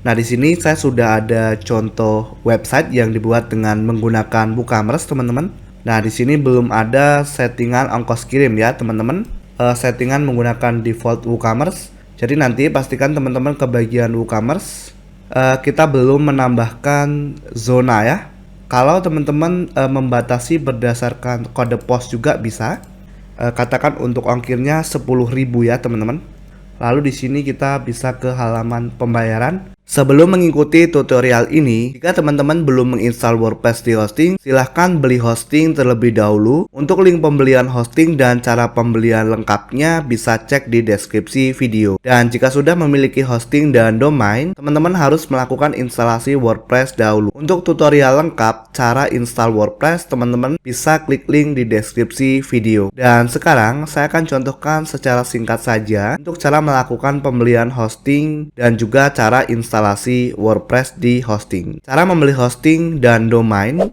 Nah, di sini saya sudah ada contoh website yang dibuat dengan menggunakan WooCommerce, teman-teman. Nah, di sini belum ada settingan ongkos kirim ya, teman-teman. Settingan menggunakan default WooCommerce. Jadi nanti pastikan teman-teman ke bagian WooCommerce. Kita belum menambahkan zona ya. Kalau teman-teman membatasi berdasarkan kode pos juga bisa. Katakan untuk ongkirnya 10.000 ya, teman-teman. Lalu di sini kita bisa ke halaman pembayaran. Sebelum mengikuti tutorial ini, jika teman-teman belum menginstal WordPress di hosting, silahkan beli hosting terlebih dahulu. Untuk link pembelian hosting dan cara pembelian lengkapnya bisa cek di deskripsi video. Dan jika sudah memiliki hosting dan domain, teman-teman harus melakukan instalasi WordPress dahulu. Untuk tutorial lengkap cara install WordPress, teman-teman bisa klik link di deskripsi video. Dan sekarang saya akan contohkan secara singkat saja untuk cara melakukan pembelian hosting dan juga cara instalasi WordPress di hosting. Cara membeli hosting dan domain,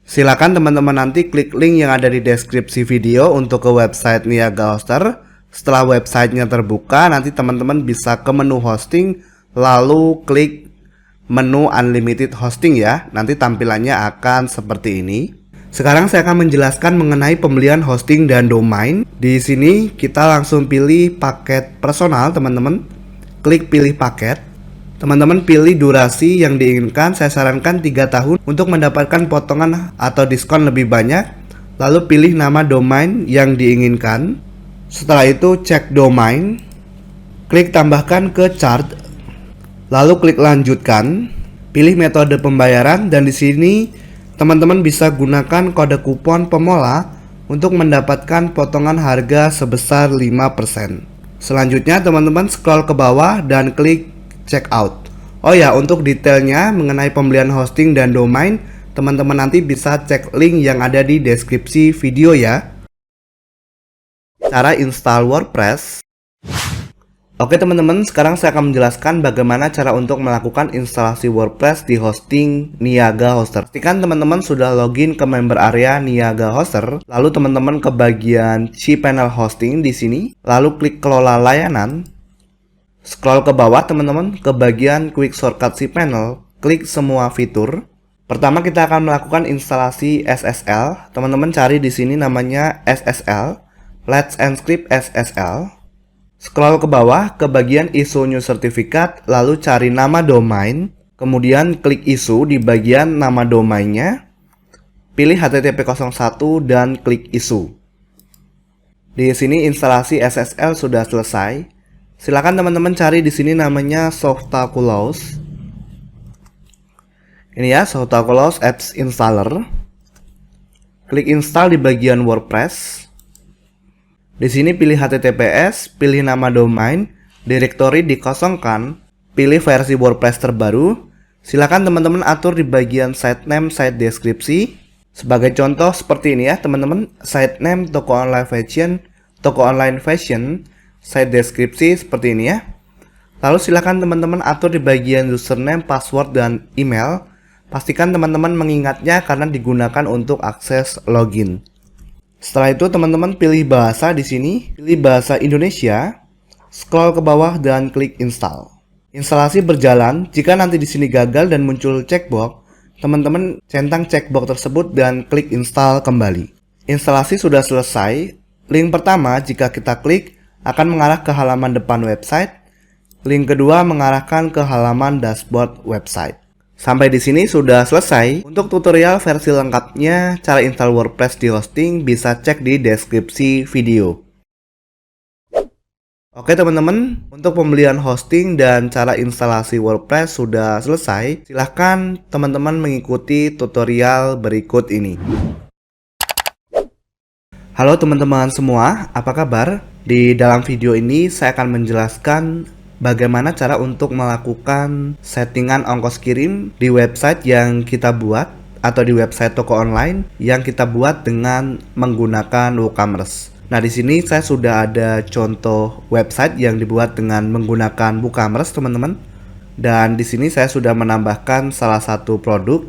silakan teman-teman nanti klik link yang ada di deskripsi video untuk ke website Niaga Hoster. Setelah websitenya terbuka, nanti teman-teman bisa ke menu hosting, lalu klik menu unlimited hosting ya. Nanti tampilannya akan seperti ini. Sekarang saya akan menjelaskan mengenai pembelian hosting dan domain. Di sini kita langsung pilih paket personal, teman-teman. Klik pilih paket. Teman-teman pilih durasi yang diinginkan. Saya sarankan 3 tahun untuk mendapatkan potongan atau diskon lebih banyak. Lalu pilih nama domain yang diinginkan. Setelah itu cek domain. Klik tambahkan ke chart. Lalu klik lanjutkan. Pilih metode pembayaran dan di sini teman-teman bisa gunakan kode kupon pemola untuk mendapatkan potongan harga sebesar 5%. Selanjutnya teman-teman scroll ke bawah dan klik check out. Oh ya, untuk detailnya mengenai pembelian hosting dan domain, teman-teman nanti bisa cek link yang ada di deskripsi video ya. Cara install WordPress. Oke teman-teman, sekarang saya akan menjelaskan bagaimana cara untuk melakukan instalasi WordPress di hosting Niaga Hoster. Pastikan teman-teman sudah login ke member area Niaga Hoster, lalu teman-teman ke bagian cPanel Hosting di sini, lalu klik kelola layanan. Scroll ke bawah teman-teman ke bagian quick shortcut cPanel, klik semua fitur. Pertama kita akan melakukan instalasi SSL. Teman-teman cari di sini namanya SSL, Let's Encrypt SSL. Scroll ke bawah ke bagian issue new certificate, lalu cari nama domain, kemudian klik issue di bagian nama domainnya, pilih HTTP 01 dan klik issue. Di sini instalasi SSL sudah selesai. Silakan teman-teman cari di sini namanya Softaculous. Ini ya, Softaculous Apps Installer. Klik install di bagian WordPress. Di sini pilih HTTPS, pilih nama domain, directory dikosongkan, pilih versi WordPress terbaru. Silakan teman-teman atur di bagian site name, site deskripsi. Sebagai contoh seperti ini ya, teman-teman. Site name toko online fashion, site deskripsi seperti ini ya. Lalu silakan teman-teman atur di bagian username, password dan email. Pastikan teman-teman mengingatnya karena digunakan untuk akses login. Setelah itu teman-teman pilih bahasa di sini, pilih bahasa Indonesia, scroll ke bawah dan klik install. Instalasi berjalan. Jika nanti di sini gagal dan muncul checkbox, teman-teman centang checkbox tersebut dan klik install kembali. Instalasi sudah selesai. Link pertama jika kita klik akan mengarah ke halaman depan website. Link kedua mengarahkan ke halaman dashboard website. Sampai di sini sudah selesai. Untuk tutorial versi lengkapnya cara install WordPress di hosting bisa cek di deskripsi video. Oke teman-teman, untuk pembelian hosting dan cara instalasi WordPress sudah selesai. Silahkan teman-teman mengikuti tutorial berikut ini. Halo teman-teman semua, apa kabar? Di dalam video ini saya akan menjelaskan bagaimana cara untuk melakukan settingan ongkos kirim di website yang kita buat atau di website toko online yang kita buat dengan menggunakan WooCommerce. Nah, di sini saya sudah ada contoh website yang dibuat dengan menggunakan WooCommerce, teman-teman. Dan di sini saya sudah menambahkan salah satu produk.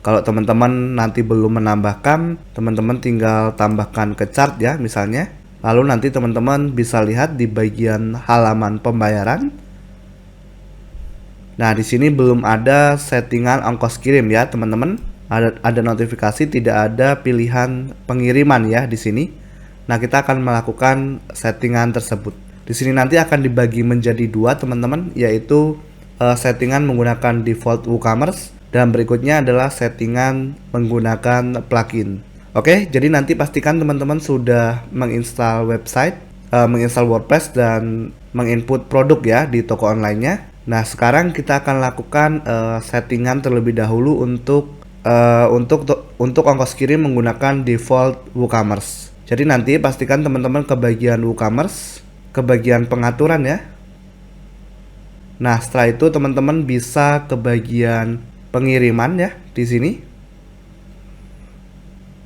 Kalau teman-teman nanti belum menambahkan, teman-teman tinggal tambahkan ke chart ya, misalnya. Lalu nanti teman-teman bisa lihat di bagian halaman pembayaran. Nah, di sini belum ada settingan ongkos kirim ya, teman-teman. Ada notifikasi tidak ada pilihan pengiriman ya di sini. Nah, kita akan melakukan settingan tersebut. Di sini nanti akan dibagi menjadi dua, teman-teman, yaitu settingan menggunakan default WooCommerce dan berikutnya adalah settingan menggunakan plugin. Oke, jadi nanti pastikan teman-teman sudah menginstal website, menginstal WordPress dan menginput produk ya di toko online-nya. Nah, sekarang kita akan lakukan settingan terlebih dahulu untuk ongkos kirim menggunakan default WooCommerce. Jadi nanti pastikan teman-teman ke bagian WooCommerce, ke bagian pengaturan ya. Nah, setelah itu teman-teman bisa ke bagian pengiriman ya di sini.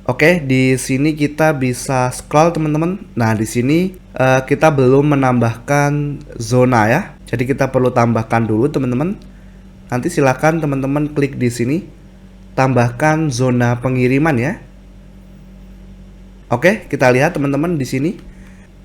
Oke, di sini kita bisa scroll teman-teman. Nah, di sini kita belum menambahkan zona ya. Jadi kita perlu tambahkan dulu teman-teman. Nanti silakan teman-teman klik di sini, tambahkan zona pengiriman ya. Oke, kita lihat teman-teman di sini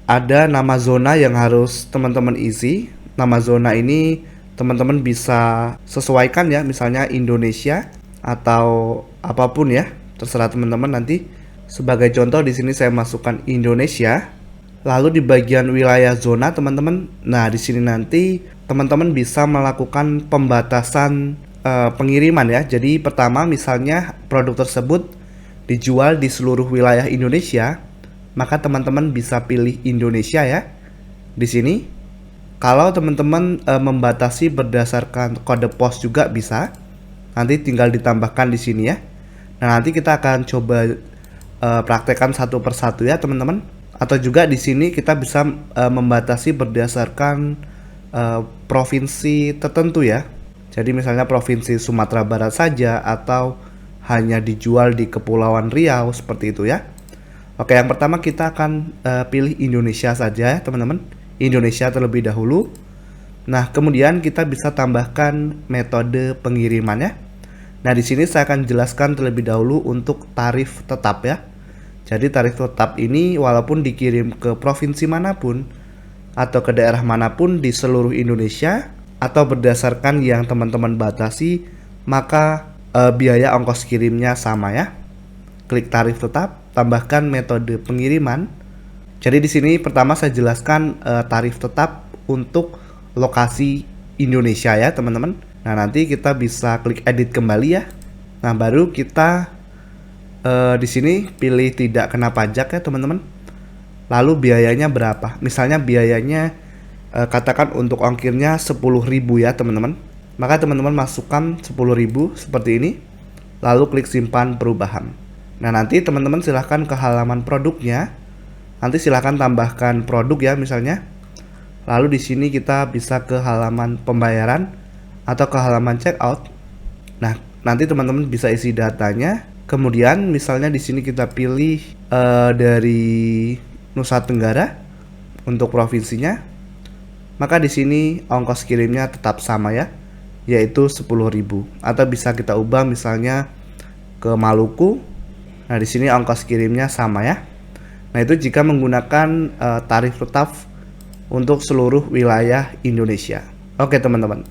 ada nama zona yang harus teman-teman isi. Nama zona ini teman-teman bisa sesuaikan ya, misalnya Indonesia atau apapun ya, terserah teman-teman nanti. Sebagai contoh di sini saya masukkan Indonesia. Lalu di bagian wilayah zona teman-teman, nah di sini nanti teman-teman bisa melakukan pembatasan pengiriman ya. Jadi pertama misalnya produk tersebut dijual di seluruh wilayah Indonesia, maka teman-teman bisa pilih Indonesia ya. Di sini kalau teman-teman membatasi berdasarkan kode pos juga bisa. Nanti tinggal ditambahkan di sini ya. Nah, nanti kita akan coba praktekkan satu persatu ya, teman-teman. Atau juga di sini kita bisa membatasi berdasarkan provinsi tertentu ya. Jadi misalnya provinsi Sumatera Barat saja atau hanya dijual di Kepulauan Riau seperti itu ya. Oke, yang pertama kita akan pilih Indonesia saja ya, teman-teman. Indonesia terlebih dahulu. Nah, kemudian kita bisa tambahkan metode pengirimannya. Nah, di sini saya akan jelaskan terlebih dahulu untuk tarif tetap ya. Jadi tarif tetap ini walaupun dikirim ke provinsi manapun atau ke daerah manapun di seluruh Indonesia atau berdasarkan yang teman-teman batasi, maka biaya ongkos kirimnya sama ya. Klik tarif tetap, tambahkan metode pengiriman. Jadi di sini pertama saya jelaskan tarif tetap untuk lokasi Indonesia ya, teman-teman. Nah, nanti kita bisa klik edit kembali ya. Nah, baru kita di sini pilih tidak kena pajak ya, teman-teman. Lalu biayanya berapa? Misalnya biayanya katakan untuk ongkirnya 10.000 ya, teman-teman. Maka teman-teman masukkan 10.000 seperti ini. Lalu klik simpan perubahan. Nah, nanti teman-teman silahkan ke halaman produknya. Nanti silahkan tambahkan produk ya misalnya. Lalu di sini kita bisa ke halaman pembayaran atau ke halaman checkout. Nah, nanti teman-teman bisa isi datanya. Kemudian misalnya di sini kita pilih dari Nusa Tenggara untuk provinsinya. Maka di sini ongkos kirimnya tetap sama ya, yaitu 10.000. Atau bisa kita ubah misalnya ke Maluku. Nah, di sini ongkos kirimnya sama ya. Nah, itu jika menggunakan tarif tetap untuk seluruh wilayah Indonesia. Oke, teman-teman.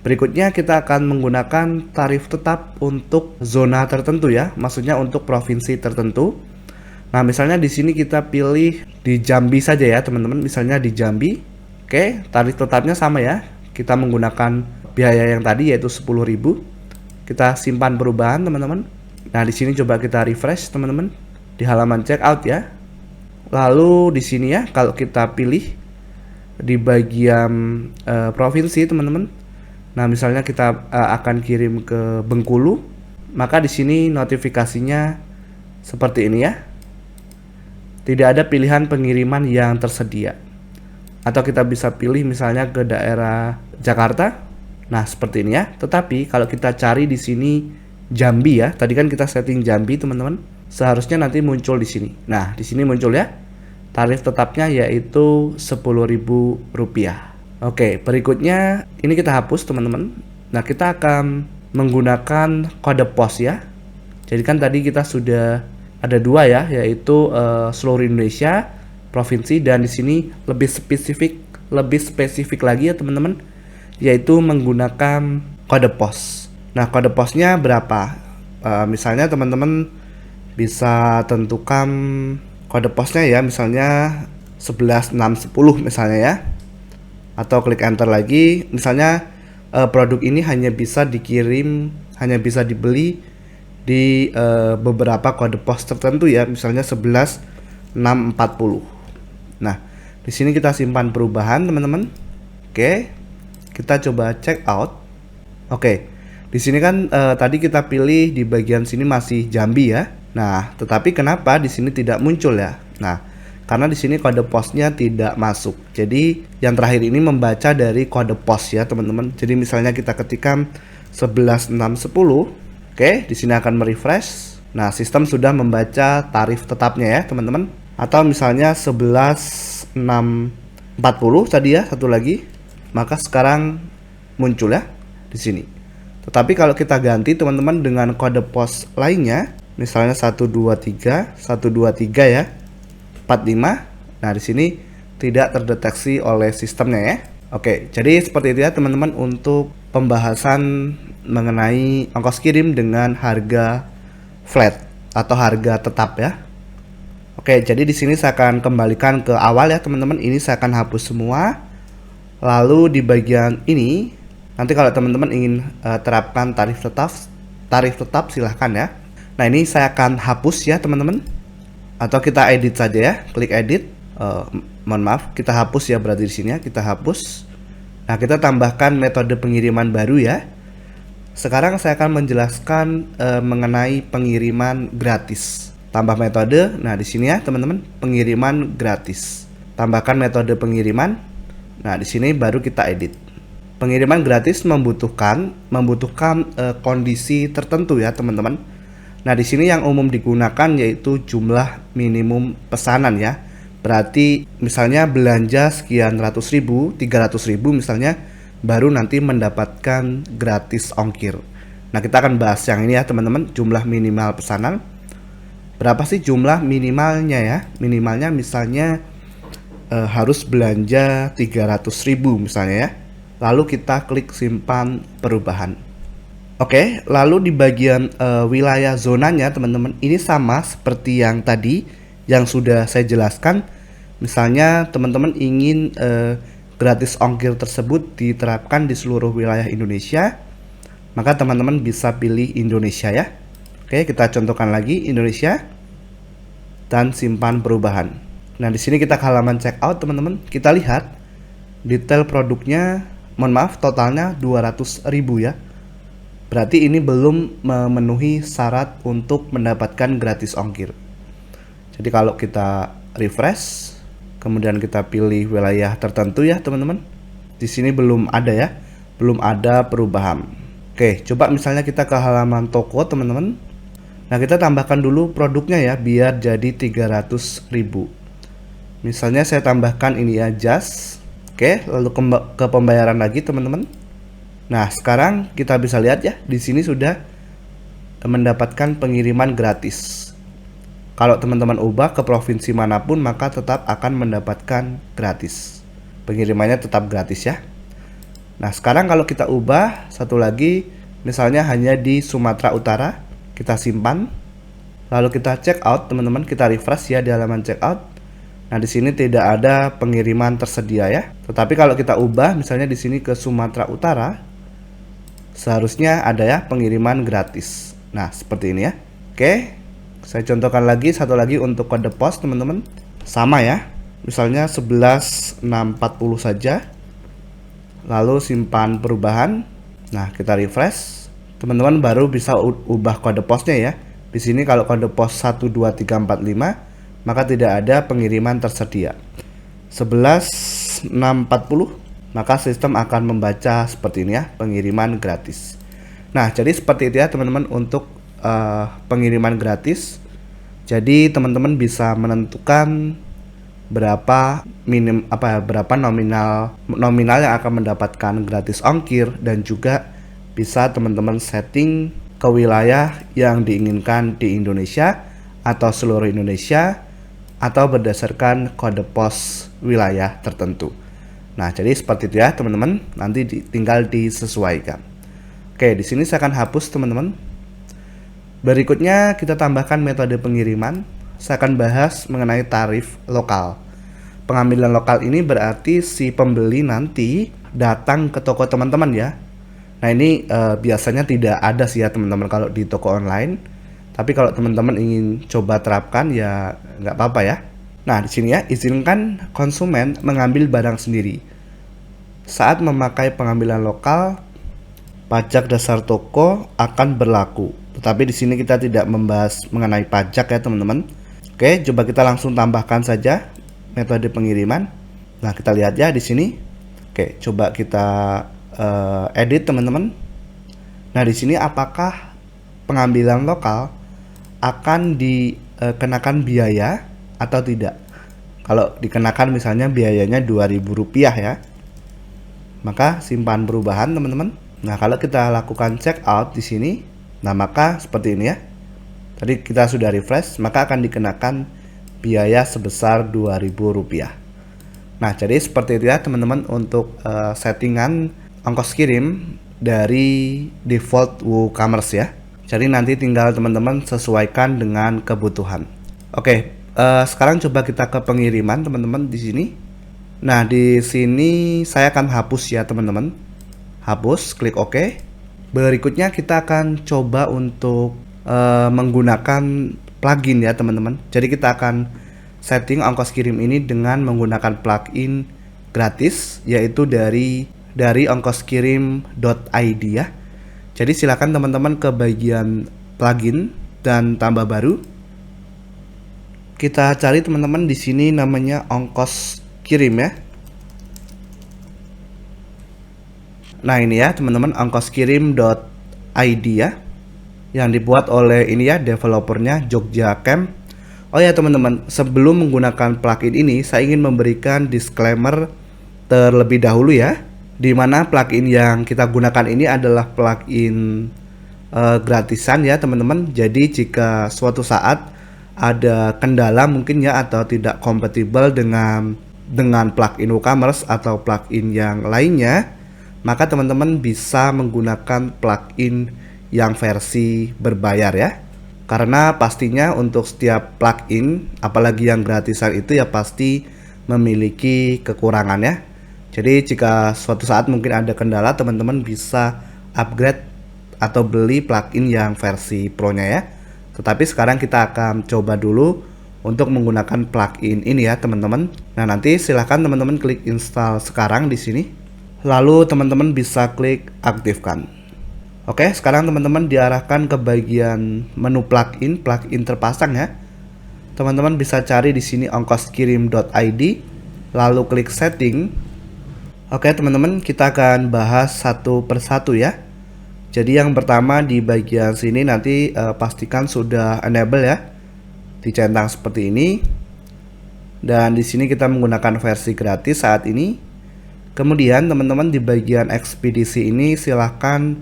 Berikutnya kita akan menggunakan tarif tetap untuk zona tertentu ya, maksudnya untuk provinsi tertentu. Nah, misalnya di sini kita pilih di Jambi saja ya, teman-teman. Misalnya di Jambi. Oke, tarif tetapnya sama ya. Kita menggunakan biaya yang tadi yaitu 10.000. Kita simpan perubahan, teman-teman. Nah, di sini coba kita refresh, teman-teman, di halaman checkout ya. Lalu di sini ya, kalau kita pilih di bagian provinsi, teman-teman. Nah, misalnya kita akan kirim ke Bengkulu, maka di sini notifikasinya seperti ini ya. Tidak ada pilihan pengiriman yang tersedia. Atau kita bisa pilih misalnya ke daerah Jakarta. Nah, seperti ini ya. Tetapi kalau kita cari di sini Jambi ya. Tadi kan kita setting Jambi, teman-teman. Seharusnya nanti muncul di sini. Nah, di sini muncul ya. Tarif tetapnya yaitu Rp10.000. Oke, berikutnya ini kita hapus, teman-teman. Nah, kita akan menggunakan kode pos ya. Jadi kan tadi kita sudah ada dua ya, yaitu seluruh Indonesia, provinsi, dan di sini lebih spesifik lagi ya, teman-teman. yaitu menggunakan kode pos. Nah, kode posnya berapa? Misalnya teman-teman bisa tentukan kode posnya ya, misalnya 11 6 10 misalnya ya. Atau klik enter lagi, misalnya produk ini hanya bisa dikirim, hanya bisa dibeli di beberapa kode pos tertentu ya, misalnya 11 6 40. Nah, di sini kita simpan perubahan teman-teman. Oke, kita coba check out. Oke, di sini kan tadi kita pilih di bagian sini masih Jambi ya. Nah, tetapi kenapa di sini tidak muncul ya? Nah, karena di sini kode posnya tidak masuk. Jadi yang terakhir ini membaca dari kode pos ya teman-teman. Jadi misalnya kita ketikkan 11 6 10. Oke, di sini akan merefresh. Nah, sistem sudah membaca tarif tetapnya ya teman-teman. Atau misalnya 11 6 40 tadi ya, satu lagi. Maka sekarang muncul ya di sini. Tetapi kalau kita ganti teman-teman dengan kode pos lainnya, misalnya 123 ya, 45. Nah, di sini tidak terdeteksi oleh sistemnya ya. Oke, jadi seperti itu ya teman-teman untuk pembahasan mengenai ongkos kirim dengan harga flat atau harga tetap ya. Oke, jadi di sini saya akan kembalikan ke awal ya teman-teman. Ini saya akan hapus semua. Lalu di bagian ini nanti kalau teman-teman ingin terapkan tarif tetap silahkan ya. Nah, ini saya akan hapus ya teman-teman. Atau kita edit saja ya, klik edit. Mohon maaf, kita hapus ya, berarti di sini ya kita hapus. Nah, kita tambahkan metode pengiriman baru ya. Sekarang saya akan menjelaskan mengenai pengiriman gratis. Tambah metode. Nah, di sini ya teman-teman, pengiriman gratis. Tambahkan metode pengiriman. Nah, di sini baru kita edit. Pengiriman gratis membutuhkan kondisi tertentu ya teman-teman. Nah, di sini yang umum digunakan yaitu jumlah minimum pesanan ya. Berarti misalnya belanja sekian ratus ribu, 300 ribu misalnya, baru nanti mendapatkan gratis ongkir. Nah, kita akan bahas yang ini ya teman-teman, jumlah minimal pesanan. Berapa sih jumlah minimalnya ya? Minimalnya misalnya harus belanja 300 ribu misalnya ya. Lalu kita klik simpan perubahan. Oke, lalu di bagian wilayah zonanya teman-teman, ini sama seperti yang tadi yang sudah saya jelaskan. Misalnya teman-teman ingin gratis ongkir tersebut diterapkan di seluruh wilayah Indonesia, maka teman-teman bisa pilih Indonesia ya. Oke, kita contohkan lagi Indonesia dan simpan perubahan. Nah, di sini kita ke halaman checkout teman-teman. Kita lihat detail produknya, mohon maaf, totalnya 200 ribu ya. Berarti ini belum memenuhi syarat untuk mendapatkan gratis ongkir. Jadi kalau kita refresh, kemudian kita pilih wilayah tertentu ya teman-teman, di sini belum ada ya, belum ada perubahan. Oke, coba misalnya kita ke halaman toko teman-teman. Nah, kita tambahkan dulu produknya ya, biar jadi 300 ribu. Misalnya saya tambahkan ini ya, jas. Oke, lalu ke pembayaran lagi teman-teman. Nah, sekarang kita bisa lihat ya, di sini sudah mendapatkan pengiriman gratis. Kalau teman-teman ubah ke provinsi manapun, maka tetap akan mendapatkan gratis. Pengirimannya tetap gratis ya. Nah, sekarang kalau kita ubah satu lagi, misalnya hanya di Sumatera Utara, kita simpan. Lalu kita check out teman-teman, kita refresh ya di halaman check out. Nah, di sini tidak ada pengiriman tersedia ya. Tetapi kalau kita ubah misalnya di sini ke Sumatera Utara, seharusnya ada ya pengiriman gratis. Nah, seperti ini ya. Oke, saya contohkan lagi satu lagi untuk kode pos teman-teman. Sama ya, misalnya 11 6 40 saja. Lalu simpan perubahan. Nah, kita refresh. Teman-teman baru bisa ubah kode posnya ya. Di sini kalau kode pos 12345, maka tidak ada pengiriman tersedia. 11 6 40, maka sistem akan membaca seperti ini ya, pengiriman gratis. Nah, jadi seperti itu ya teman-teman untuk pengiriman gratis. Jadi teman-teman bisa menentukan berapa berapa nominal yang akan mendapatkan gratis ongkir, dan juga bisa teman-teman setting ke wilayah yang diinginkan di Indonesia atau seluruh Indonesia, atau berdasarkan kode pos wilayah tertentu. Nah, jadi seperti itu ya teman-teman. Nanti tinggal disesuaikan. Oke, di sini saya akan hapus teman-teman. Berikutnya kita tambahkan metode pengiriman. Saya akan bahas mengenai tarif lokal. Pengambilan lokal ini berarti si pembeli nanti datang ke toko teman-teman ya. Nah, ini biasanya tidak ada sih ya teman-teman kalau di toko online. Tapi kalau teman-teman ingin coba terapkan ya nggak apa-apa ya. Nah, di sini ya, izinkan konsumen mengambil barang sendiri. Saat memakai pengambilan lokal, pajak dasar toko akan berlaku. Tetapi di sini kita tidak membahas mengenai pajak ya teman-teman. Oke, coba kita langsung tambahkan saja metode pengiriman. Nah, kita lihat ya di sini. Oke, coba kita edit teman-teman. Nah, di sini apakah pengambilan lokal akan dikenakan biaya atau tidak? Kalau dikenakan misalnya biayanya Rp2.000 ya, maka simpan perubahan teman-teman. Nah, kalau kita lakukan check out di sini, nah maka seperti ini ya. Tadi kita sudah refresh, maka akan dikenakan biaya sebesar Rp2.000. Nah, jadi seperti itu ya teman-teman untuk settingan ongkos kirim dari default WooCommerce ya. Jadi nanti tinggal teman-teman sesuaikan dengan kebutuhan. Oke, sekarang coba kita ke pengiriman teman-teman di sini. Nah, di sini saya akan hapus ya teman-teman. Hapus, klik OK. Berikutnya kita akan coba untuk menggunakan plugin ya teman-teman. Jadi kita akan setting ongkos kirim ini dengan menggunakan plugin gratis, yaitu dari ongkoskirim.id ya. Jadi silakan teman-teman ke bagian plugin dan tambah baru. Kita cari teman-teman di sini namanya ongkos kirim ya. Nah, ini ya teman-teman, ongkoskirim.id ya, yang dibuat oleh ini ya developernya Jogja Camp. Oh ya teman-teman, sebelum menggunakan plugin ini saya ingin memberikan disclaimer terlebih dahulu ya, di mana plugin yang kita gunakan ini adalah plugin gratisan ya teman-teman. Jadi jika suatu saat ada kendala mungkin ya, atau tidak kompatibel dengan plugin WooCommerce atau plugin yang lainnya, maka teman-teman bisa menggunakan plugin yang versi berbayar ya. Karena pastinya untuk setiap plugin, apalagi yang gratisan itu ya pasti memiliki kekurangan ya. Jadi jika suatu saat mungkin ada kendala, teman-teman bisa upgrade atau beli plugin yang versi pro-nya ya. Tetapi sekarang kita akan coba dulu untuk menggunakan plugin ini ya teman-teman. Nah, nanti silahkan teman-teman klik install sekarang di sini. Lalu teman-teman bisa klik aktifkan. Oke, sekarang teman-teman diarahkan ke bagian menu plugin terpasang ya. Teman-teman bisa cari di sini ongkoskirim.id, lalu klik setting. Oke teman-teman, kita akan bahas satu persatu ya. Jadi yang pertama di bagian sini nanti pastikan sudah enable ya, dicentang seperti ini. Dan di sini kita menggunakan versi gratis saat ini. Kemudian teman-teman di bagian ekspedisi ini silahkan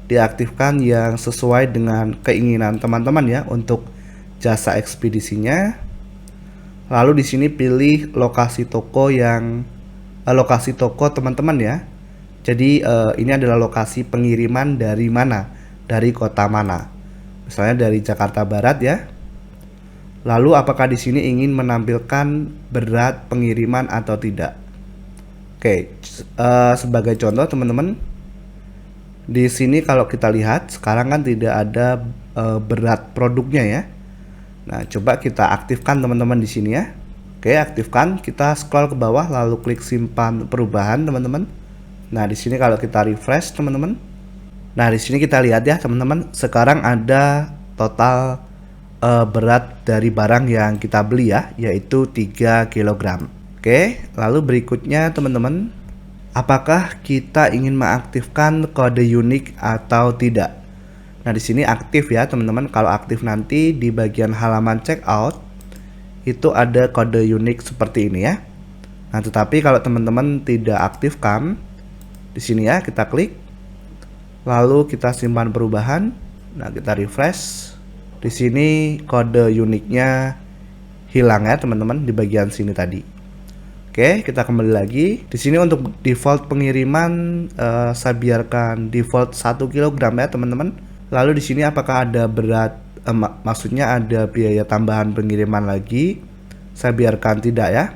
diaktifkan yang sesuai dengan keinginan teman-teman ya untuk jasa ekspedisinya. Lalu di sini pilih lokasi toko teman-teman ya. Jadi ini adalah lokasi pengiriman dari mana, dari kota mana. Misalnya dari Jakarta Barat ya. Lalu apakah di sini ingin menampilkan berat pengiriman atau tidak? Oke, sebagai contoh teman-teman, di sini kalau kita lihat sekarang kan tidak ada berat produknya ya. Nah, coba kita aktifkan teman-teman di sini ya. Oke, aktifkan. Kita scroll ke bawah lalu klik simpan perubahan teman-teman. Nah, di sini kalau kita refresh teman-teman. Nah, di sini kita lihat ya teman-teman, sekarang ada total berat dari barang yang kita beli ya, yaitu 3 kg. Oke, lalu berikutnya teman-teman, apakah kita ingin mengaktifkan kode unik atau tidak? Nah, di sini aktif ya teman-teman. Kalau aktif nanti di bagian halaman checkout itu ada kode unik seperti ini ya. Nah, tetapi kalau teman-teman tidak aktifkan, di sini ya kita klik, lalu kita simpan perubahan. Nah, kita refresh. Di sini kode uniknya hilang ya teman-teman di bagian sini tadi. Oke, Oke, kita kembali lagi. Di sini untuk default pengiriman saya biarkan default 1 kg ya, teman-teman. Lalu di sini apakah ada berat maksudnya ada biaya tambahan pengiriman lagi? Saya biarkan tidak ya.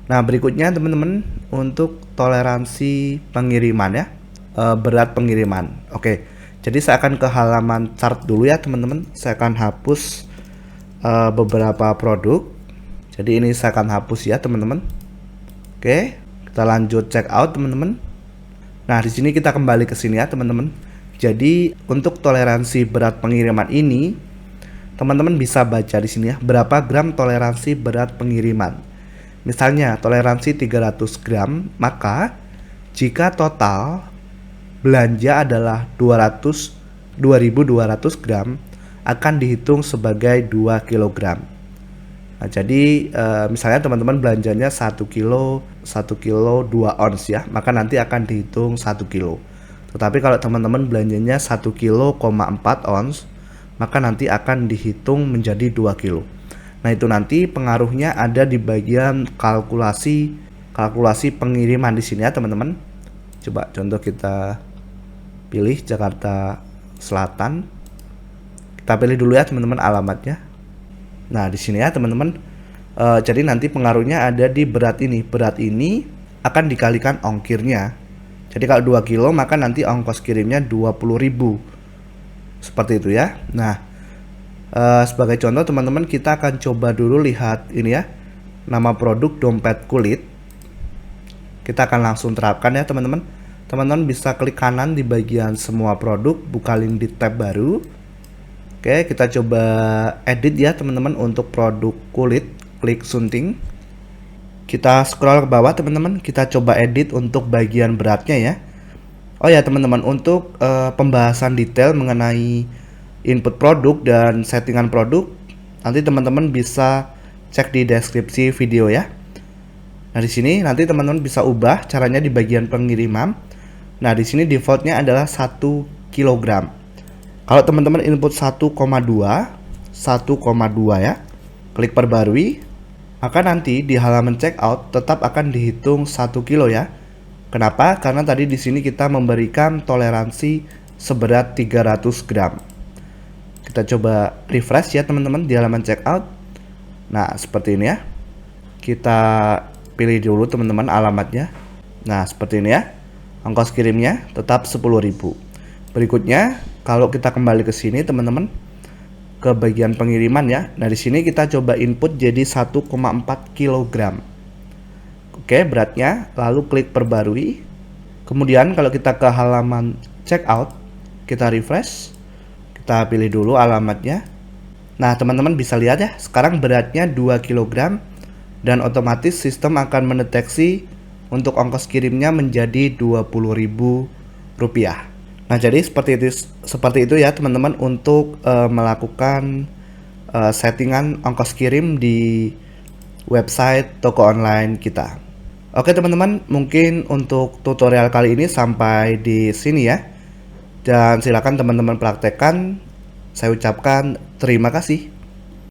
Nah, berikutnya teman-teman untuk toleransi pengiriman ya. Berat pengiriman. Oke. Jadi saya akan ke halaman chart dulu ya, teman-teman. Saya akan hapus beberapa produk. Jadi ini saya akan hapus ya, teman-teman. Oke, kita lanjut check out, teman-teman. Nah, di sini kita kembali ke sini ya, teman-teman. Jadi, untuk toleransi berat pengiriman ini, teman-teman bisa baca di sini ya, berapa gram toleransi berat pengiriman. Misalnya, toleransi 300 gram, maka jika total belanja adalah 2200 gram, akan dihitung sebagai 2 kg. Nah, jadi misalnya teman-teman belanjanya 1 kilo 2 ons ya, maka nanti akan dihitung 1 kilo. Tetapi kalau teman-teman belanjanya 1 kilo 4 ons, maka nanti akan dihitung menjadi 2 kilo. Nah, itu nanti pengaruhnya ada di bagian kalkulasi pengiriman di sini ya, teman-teman. Coba contoh kita pilih Jakarta Selatan. Kita pilih dulu ya, teman-teman, alamatnya. Nah, di sini ya, teman-teman. Jadi nanti pengaruhnya ada di berat ini. Berat ini akan dikalikan ongkirnya. Jadi kalau 2 kilo maka nanti ongkos kirimnya 20.000. Seperti itu ya. Nah, sebagai contoh teman-teman, kita akan coba dulu lihat ini ya. Nama produk dompet kulit. Kita akan langsung terapkan ya, teman-teman. Teman-teman bisa klik kanan di bagian semua produk, buka link di tab baru. Oke, kita coba edit ya, teman-teman, untuk produk kulit. Klik sunting. Kita scroll ke bawah, teman-teman. Kita coba edit untuk bagian beratnya ya. Oh ya, teman-teman, untuk pembahasan detail mengenai input produk dan settingan produk, nanti teman-teman bisa cek di deskripsi video ya. Nah, di sini nanti teman-teman bisa ubah caranya di bagian pengiriman. Nah, di sini defaultnya adalah 1 kg. Kalau teman-teman input 1,2 ya, klik perbarui, maka nanti di halaman checkout tetap akan dihitung 1 kilo ya. Kenapa? Karena tadi di sini kita memberikan toleransi seberat 300 gram. Kita coba refresh ya, teman-teman, di halaman checkout. Nah, seperti ini ya. Kita pilih dulu, teman-teman, alamatnya. Nah, seperti ini ya. Ongkos kirimnya tetap 10.000. Berikutnya, kalau kita kembali ke sini, teman-teman, ke bagian pengiriman ya. Nah, di sini kita coba input jadi 1,4 kg. Oke, beratnya, lalu klik perbarui. Kemudian kalau kita ke halaman checkout, kita refresh. Kita pilih dulu alamatnya. Nah, teman-teman bisa lihat ya, sekarang beratnya 2 kg dan otomatis sistem akan mendeteksi untuk ongkos kirimnya menjadi Rp20.000. Nah, jadi seperti itu ya, teman-teman, untuk melakukan settingan ongkos kirim di website toko online kita. Oke, teman-teman, mungkin untuk tutorial kali ini sampai di sini ya. Dan silakan teman-teman praktekkan. Saya ucapkan terima kasih.